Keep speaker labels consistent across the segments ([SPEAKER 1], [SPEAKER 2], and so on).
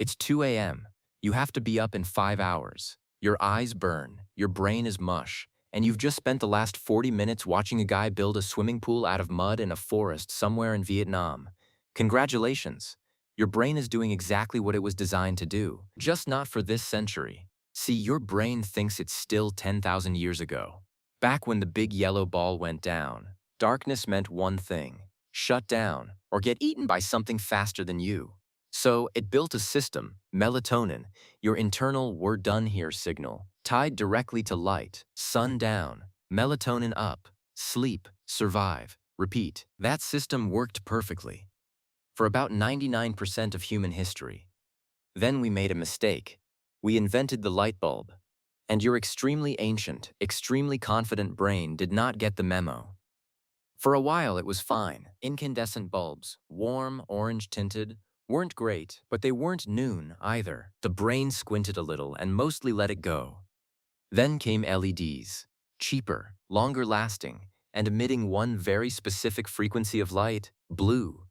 [SPEAKER 1] It's 2 a.m. You have to be up in 5 hours. Your eyes burn, your brain is mush, and you've just spent the last 40 minutes watching a guy build a swimming pool out of mud in a forest somewhere in Vietnam. Congratulations. Your brain is doing exactly what it was designed to do, just not for this century. See, your brain thinks it's still 10,000 years ago. Back when the big yellow ball went down, darkness meant one thing: shut down or get eaten by something faster than you. So it built a system, melatonin, your internal "we're done here" signal, tied directly to light, sun down, melatonin up, sleep, survive, repeat. That system worked perfectly for about 99% of human history. Then we made a mistake. We invented the light bulb. And your extremely ancient, extremely confident brain did not get the memo. For a while it was fine. Incandescent bulbs, warm, orange-tinted, weren't great, but they weren't noon either. The brain squinted a little and mostly let it go. Then came LEDs, cheaper, longer-lasting, and emitting one very specific frequency of light, blue.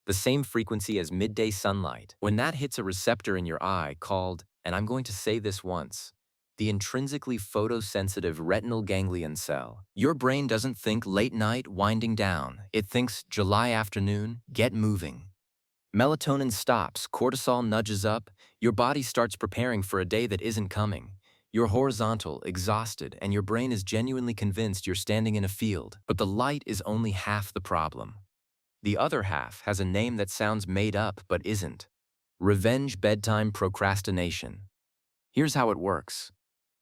[SPEAKER 1] The same frequency as midday sunlight. When that hits a receptor in your eye called, and I'm going to say this once, the intrinsically photosensitive retinal ganglion cell, your brain doesn't think late night winding down. It thinks July afternoon, get moving. Melatonin stops, cortisol nudges up, your body starts preparing for a day that isn't coming. You're horizontal, exhausted, and your brain is genuinely convinced you're standing in a field. But the light is only half the problem. The other half has a name that sounds made up but isn't. Revenge bedtime procrastination. Here's how it works.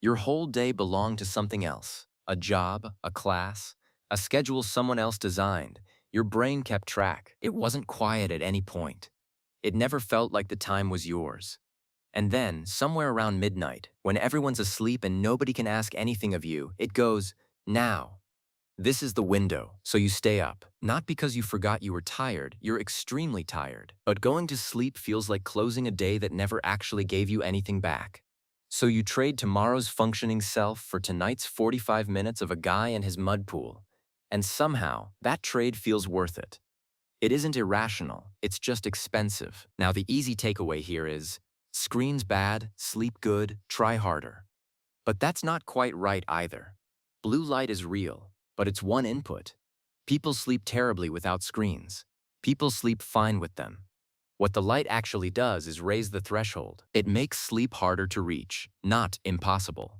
[SPEAKER 1] Your whole day belonged to something else. A job, a class, a schedule someone else designed. Your brain kept track. It wasn't quiet at any point. It never felt like the time was yours. And then, somewhere around midnight, when everyone's asleep and nobody can ask anything of you, it goes, now. This is the window, so you stay up. Not because you forgot you were tired, you're extremely tired. But going to sleep feels like closing a day that never actually gave you anything back. So you trade tomorrow's functioning self for tonight's 45 minutes of a guy and his mud pool. And somehow, that trade feels worth it. It isn't irrational, it's just expensive. Now the easy takeaway here is, screens bad, sleep good, try harder. But that's not quite right either. Blue light is real, but it's one input. People sleep terribly without screens. People sleep fine with them. What the light actually does is raise the threshold. It makes sleep harder to reach, not impossible.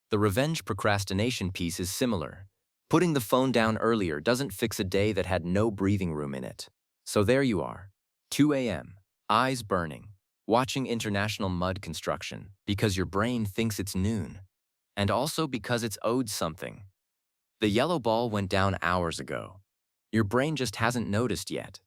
[SPEAKER 1] The revenge procrastination piece is similar. Putting the phone down earlier doesn't fix a day that had no breathing room in it. So there you are, 2 a.m., eyes burning, watching international mud construction because your brain thinks it's noon, and also because it's owed something. The yellow ball went down hours ago. Your brain just hasn't noticed yet.